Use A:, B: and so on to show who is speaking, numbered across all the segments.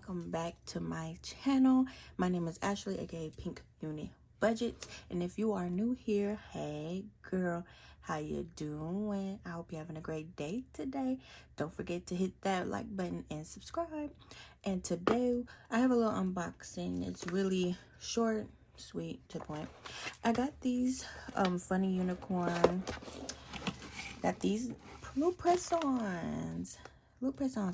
A: welcome back to my channel. My name is Ashley, aka Pink-UniBudgetz, and if you are new here, hey girl, how you doing? I hope you're having a great day today. Don't forget to hit that like button and subscribe. And today I have a little unboxing. It's really short, sweet, to the point. I got these funny unicorn, got these little press-ons.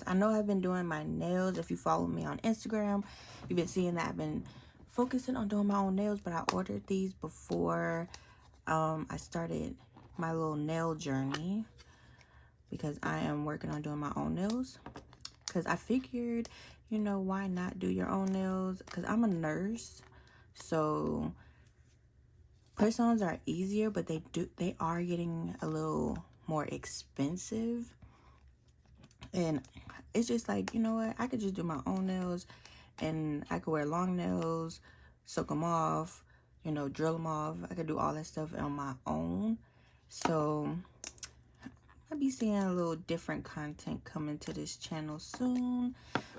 A: I know I've been doing my nails. If you follow me on Instagram, you've been seeing that I've been focusing on doing my own nails, but I ordered these before I started my little nail journey because I am working on doing my own nails. Because I figured, you know, why not do your own nails? Because I'm a nurse, so press-ons are easier, but they are getting a little more expensive. And it's just like, you know what, I could just do my own nails, and I could wear long nails, soak them off, you know, drill them off. I could do all that stuff on my own. So I'll be seeing a little different content coming to this channel soon.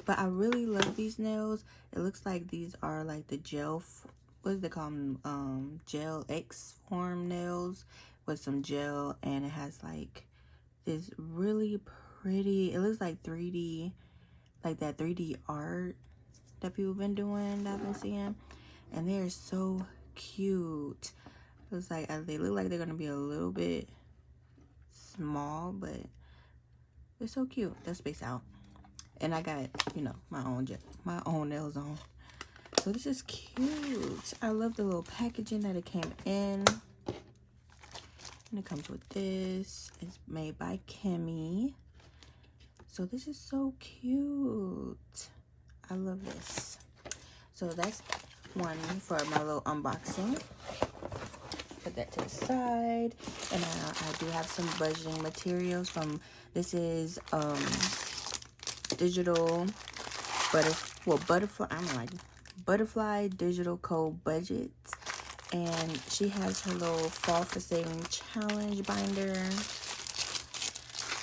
A: But I really love these nails. It looks like these are like the gel, what do they call them, gel X form nails with some gel, and it has like this really pretty, it looks like 3D, like that 3D art that people have been doing, that I've been seeing, and they're so cute. It's like they look like they're gonna be a little bit small, but they're so cute. They'll space out. And I got, you know, my own nails on, so this is cute. I love the little packaging that it came in. And it comes with this. It's made by Kimmy. So this is so cute. I love this. So that's one for my little unboxing. Put that to the side. And I do have some budgeting materials from, this is digital butterfly digital code budgets. And she has her little fall for saving challenge binder,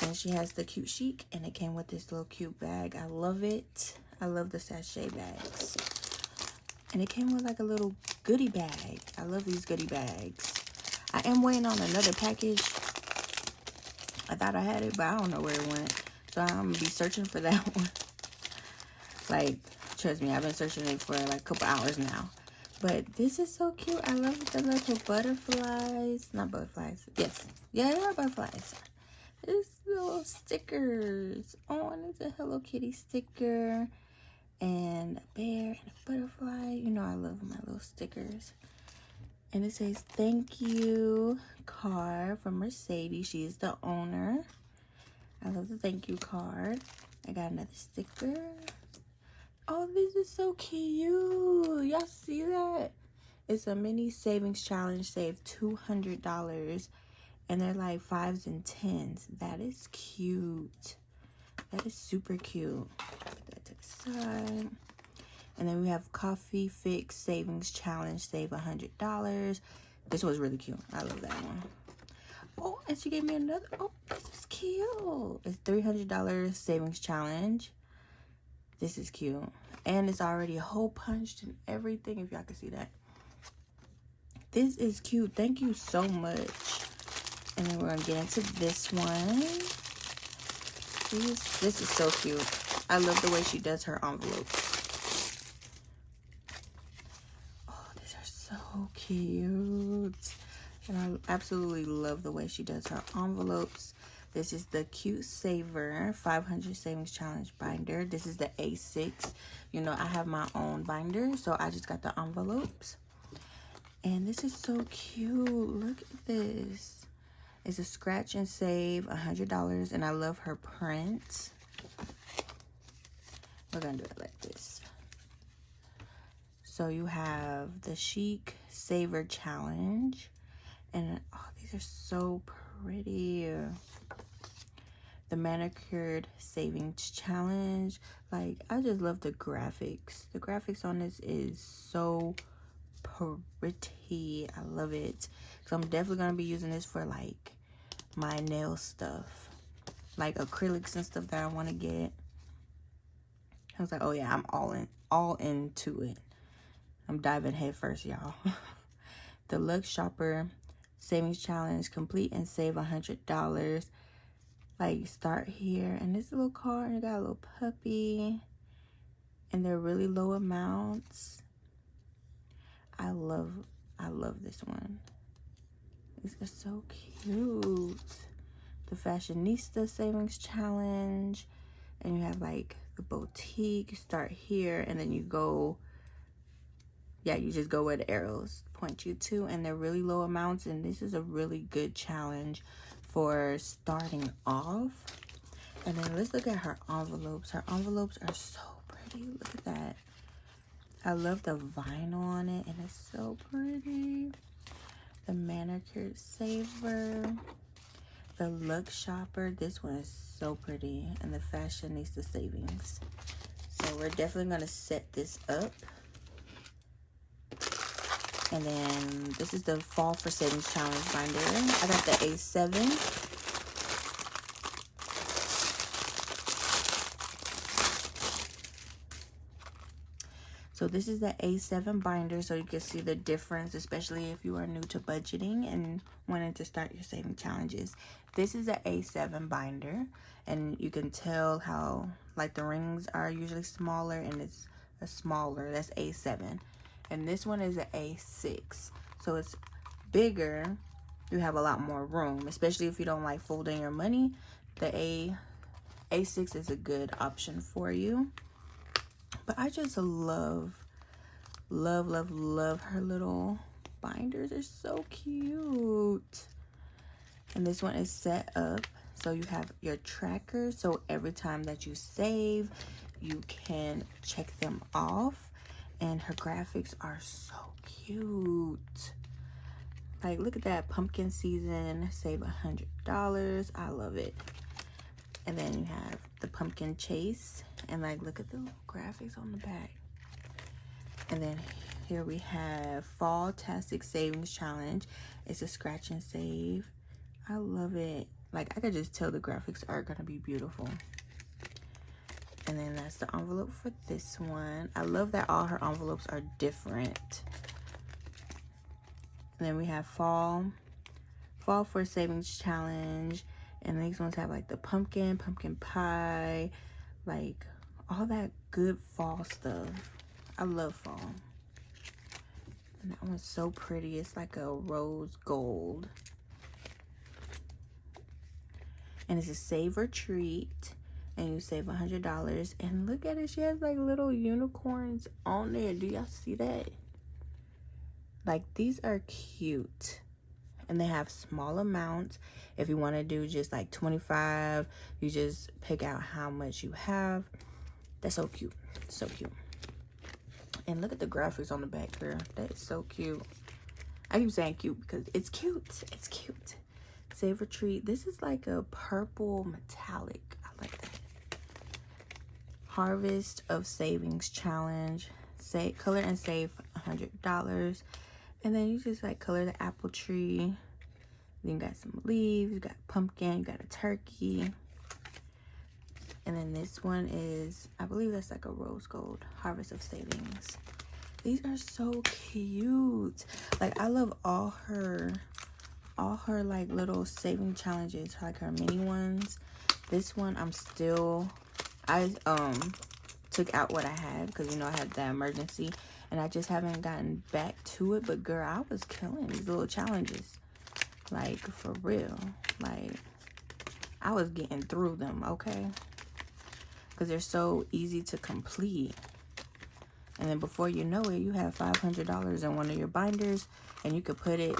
A: and she has the cute chic, and it came with this little cute bag. I love it. I love the sachet bags, and it came with like a little goodie bag. I love these goodie bags. I am waiting on another package. I thought I had it, but I don't know where it went, so I'm gonna be searching for that one. Like, trust me, I've been searching it for like a couple hours now. But this is so cute. I love the little butterflies. Not butterflies. Yes. Yeah, they are butterflies. There's little stickers. Oh, and it's a Hello Kitty sticker. And a bear and a butterfly. You know I love my little stickers. And it says, thank you card from Mercedes. She is the owner. I love the thank you card. I got another sticker. Oh, this is so cute. Y'all see that? It's a mini savings challenge. Save $200. And they're like 5s and 10s. That is cute. That is super cute. Put that to the side. And then we have Coffee Fix Savings Challenge. Save $100. This was really cute. I love that one. Oh, and she gave me another. Oh, this is cute. It's $300 savings challenge. This is cute. And it's already hole punched and everything, if y'all can see that. This is cute. Thank you so much. And then we're going to get into this one. This is so cute. I love the way she does her envelopes. Oh, these are so cute. And I absolutely love the way she does her envelopes. This is the Cute Saver 500 Savings Challenge binder. This is the A6. You know, I have my own binder, so I just got the envelopes. And this is so cute. Look at this. It's a scratch and save $100, and I love her print. We're going to do it like this. So you have the Chic Saver Challenge. And, oh, these are so pretty. The Manicured Savings Challenge. Like, I just love the graphics. The graphics on this is so pretty. I love it. So I'm definitely going to be using this for, like, my nail stuff. Like acrylics and stuff that I want to get. I was like, oh yeah, I'm all into it. I'm diving head first, y'all. The Luck Shopper Savings Challenge, complete and save $100. Like, start here, and this little card, and it got a little puppy, and they're really low amounts. I love this one. These are so cute. The Fashionista Savings Challenge, and you have like the boutique. You start here, and then you go, yeah, you just go where the arrows point you to, and they're really low amounts, and this is a really good challenge for starting off. And then let's look at her envelopes. Her envelopes are so pretty. Look at that. I love the vinyl on it, and it's so pretty. The Manicured Saver. The Luck Shopper. This one is so pretty. And the Fashionista Savings. So we're definitely going to set this up. And then this is the Fall for Savings Challenge binder. I got the A7. So this is the A7 binder, so you can see the difference, especially if you are new to budgeting and wanting to start your saving challenges. This is the A7 binder, and you can tell how like the rings are usually smaller, and it's a smaller, that's A7. And this one is an A6, so it's bigger. You have a lot more room, especially if you don't like folding your money. The A6 is a good option for you. But I just love her little binders. They're so cute. And this one is set up so you have your tracker, so every time that you save, you can check them off. And her graphics are so cute. Like, look at that. Pumpkin season, save $100. I love it. And then you have the pumpkin chase, and like, look at the little graphics on the back. And then here we have Fall-tastic Savings Challenge. It's a scratch and save. I love it. Like, I could just tell the graphics are gonna be beautiful. And then that's the envelope for this one. I love that all her envelopes are different. And then we have Fall for Savings Challenge. And these ones have like the pumpkin pie, like all that good fall stuff. I love fall. And that one's so pretty. It's like a rose gold. And it's a save or treat. And you save $100. And look at it. She has like little unicorns on there. Do y'all see that? Like, these are cute. And they have small amounts. If you want to do just like 25, you just pick out how much you have. That's so cute. So cute. And look at the graphics on the back, girl. That is so cute. I keep saying cute because it's cute. It's cute. Save or treat. This is like a purple metallic. I like that. Harvest of Savings Challenge. Color and save $100. And then you just like color the apple tree. Then you got some leaves, you got pumpkin, you got a turkey. And then this one is, I believe that's like a rose gold. Harvest of Savings. These are so cute. Like, I love all her like little saving challenges, like her mini ones. This one I took out what I had because, you know, I had that emergency. And I just haven't gotten back to it. But, girl, I was killing these little challenges. Like, for real. Like, I was getting through them, okay? Because they're so easy to complete. And then before you know it, you have $500 in one of your binders. And you could put it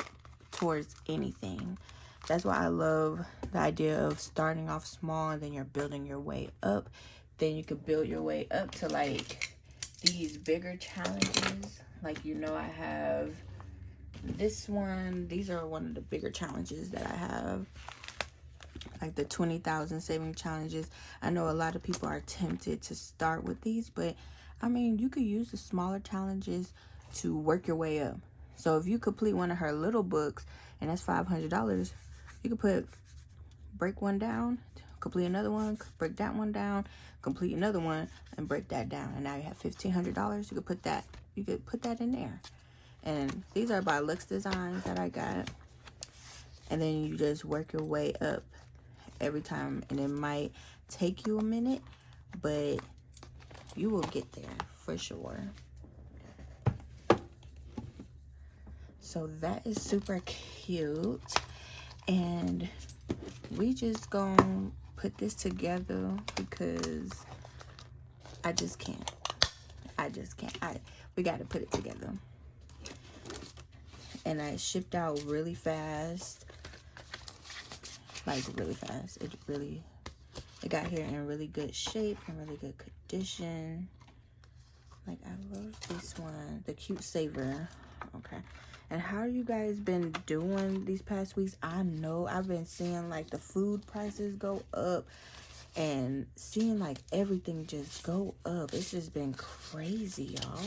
A: towards anything. That's why I love the idea of starting off small and then you're building your way up. Then you could build your way up to, like, these bigger challenges. Like, you know, I have this one. These are one of the bigger challenges that I have, like the 20,000 saving challenges. I know a lot of people are tempted to start with these, but I mean, you could use the smaller challenges to work your way up. So if you complete one of her little books and that's $500, you could break one down, complete another one, break that one down, complete another one, and break that down. And now you have $1,500. You could put that in there. And these are by Lux Designs that I got. And then you just work your way up every time. And it might take you a minute, but you will get there for sure. So that is super cute. And we just gonna put this together because I just can't. We gotta put it together. And I shipped out really fast. Like really fast. It got here in really good shape and really good condition. Like, I love this one, the Cute Saver. Okay. And how you guys been doing these past weeks? I know I've been seeing like the food prices go up and seeing like everything just go up. It's just been crazy, y'all.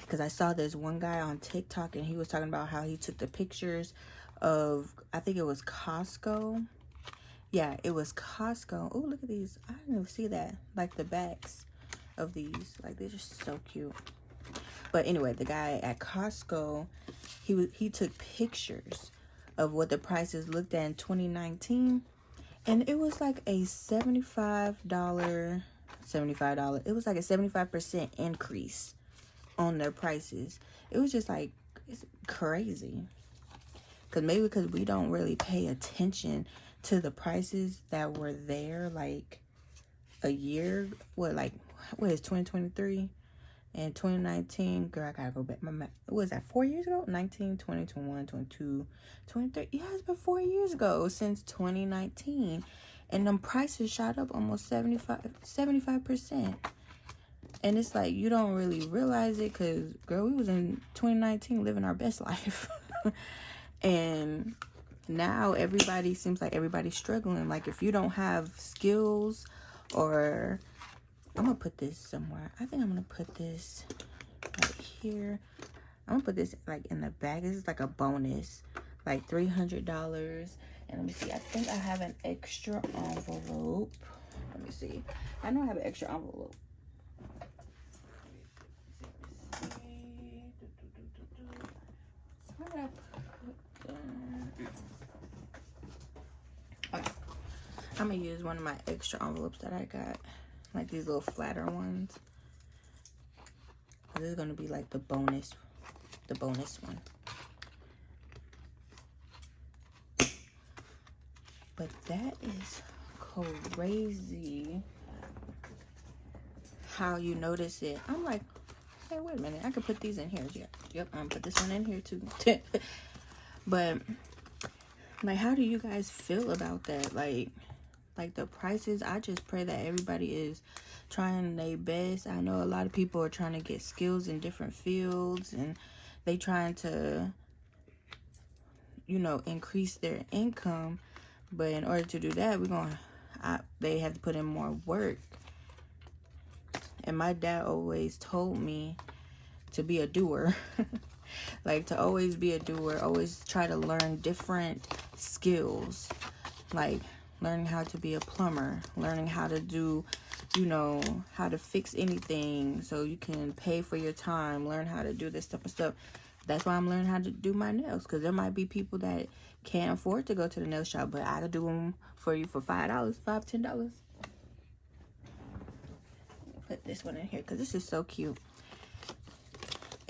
A: Because I saw this one guy on TikTok and he was talking about how he took the pictures of, I think it was Costco. Yeah, it was Costco. Oh, look at these. I didn't even see that. Like the backs of these. Like, they're just so cute. But anyway, the guy at Costco, he took pictures of what the prices looked at in 2019. And it was like a $75. It was like a 75% increase on their prices. It was just like, it's crazy. Maybe because we don't really pay attention to the prices that were there like a year. What is 2023? And 2019, girl, I gotta go back. What was that, 4 years ago? 19, 20, 21, 22, 23. Yeah, it's been 4 years ago since 2019. And them prices shot up almost 75%. And it's like, you don't really realize it because, girl, we was in 2019 living our best life. And now everybody seems like everybody's struggling. Like, if you don't have skills, or I'm gonna put this somewhere. I think I'm gonna put this right here. I'm gonna put this like in the bag. This is like a bonus, like $300. And let me see, I think I have an extra envelope. Let me see. I know I have an extra envelope. Where did I put them? Okay. I'm gonna use one of my extra envelopes that I got. Like these little flatter ones. This is gonna be like the bonus one. But that is crazy how you notice it. I'm like, hey, wait a minute, I could put these in here. Yep, I'm gonna put this one in here too. But like, how do you guys feel about that? Like the prices, I just pray that everybody is trying their best. I know a lot of people are trying to get skills in different fields, and they trying to, you know, increase their income. But in order to do that, they have to put in more work. And my dad always told me to be a doer. Like, to always be a doer, always try to learn different skills. Like, learning how to be a plumber, learning how to do, you know, how to fix anything so you can pay for your time, learn how to do this type of stuff. That's why I'm learning how to do my nails, because there might be people that can't afford to go to the nail shop, but I could do them for you for $5, $10. Put this one in here because this is so cute.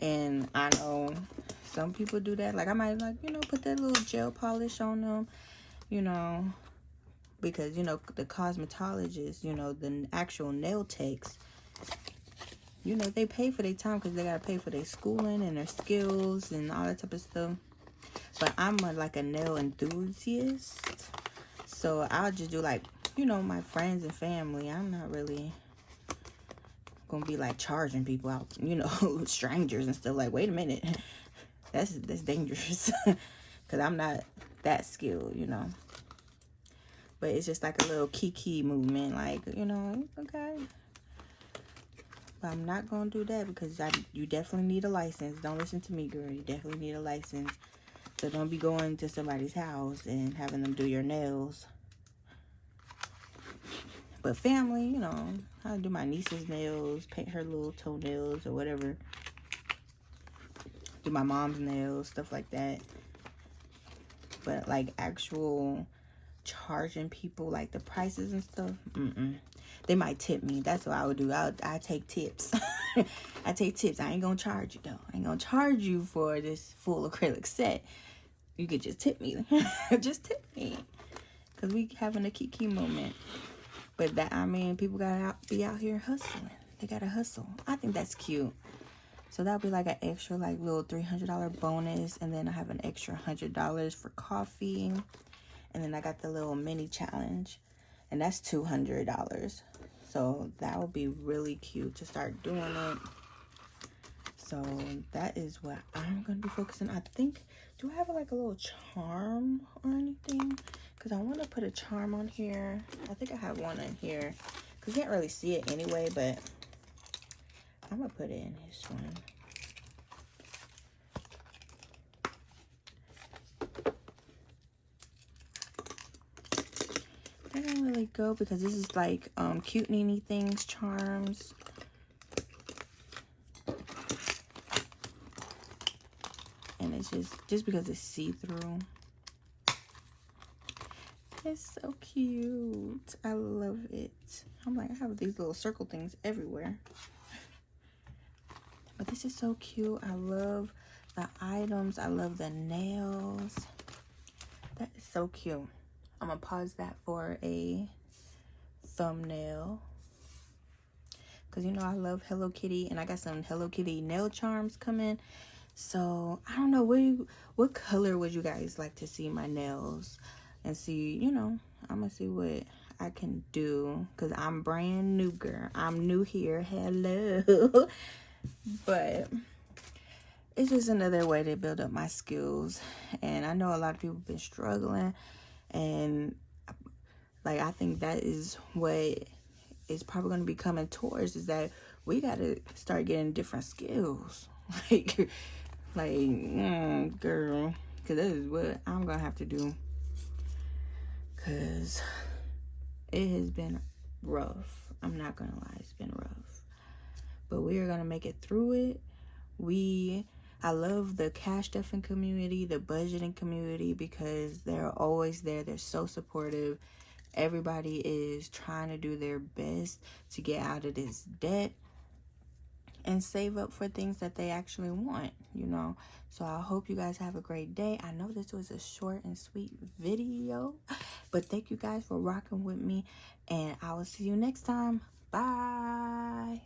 A: And I know some people do that. Like, I might, like, you know, put that little gel polish on them, you know, because, you know, the cosmetologists, you know, the actual nail techs, you know, they pay for their time because they got to pay for their schooling and their skills and all that type of stuff. But I'm like a nail enthusiast. So I'll just do, like, you know, my friends and family. I'm not really going to be, like, charging people out, you know, strangers and stuff. Like, wait a minute. That's dangerous. Because I'm not that skilled, you know. But it's just like a little kiki movement, like, you know, okay. But I'm not going to do that because you definitely need a license. Don't listen to me, girl. You definitely need a license. So don't be going to somebody's house and having them do your nails But family, you know, I do my niece's nails, paint her little toenails or whatever. Do my mom's nails, stuff like that. But like actual charging people like the prices and stuff, they might tip me. That's what I would do. I take tips. I take tips. I ain't gonna charge you though. I ain't gonna charge you for this full acrylic set. You could just tip me. Just tip me, because we having a kiki moment. But that, I mean, people gotta be out here hustling. They gotta hustle. I think that's cute. So that'll be like an extra like little $300 bonus. And then I have an extra $100 for coffee. And then I got the little mini challenge. And that's $200. So that would be really cute to start doing it. So that is what I'm going to be focusing on. I think, do I have like a little charm or anything? Because I want to put a charm on here. I think I have one in here. Because you can't really see it anyway, but I'm going to put it in this one. That don't really go because this is like cute Nene things, charms. And it's just because it's see-through. It's so cute. I love it. I'm like, I have these little circle things everywhere. But this is so cute. I love the items. I love the nails. That is so cute. I'm gonna pause that for a thumbnail. Because you know I love Hello Kitty. And I got some Hello Kitty nail charms coming. So I don't know, what color would you guys like to see my nails? And see, you know, I'm gonna see what I can do. Because I'm brand new, girl. I'm new here. Hello. But it's just another way to build up my skills. And I know a lot of people have been struggling. And like, I think that is what is probably going to be coming towards, is that we got to start getting different skills. Girl, because that is what I'm going to have to do. Because it has been rough. I'm not going to lie, it's been rough. But we are going to make it through it. I love the cash stuffing community, the budgeting community, because they're always there. They're so supportive. Everybody is trying to do their best to get out of this debt and save up for things that they actually want, you know. So I hope you guys have a great day. I know this was a short and sweet video, but thank you guys for rocking with me, and I will see you next time. Bye.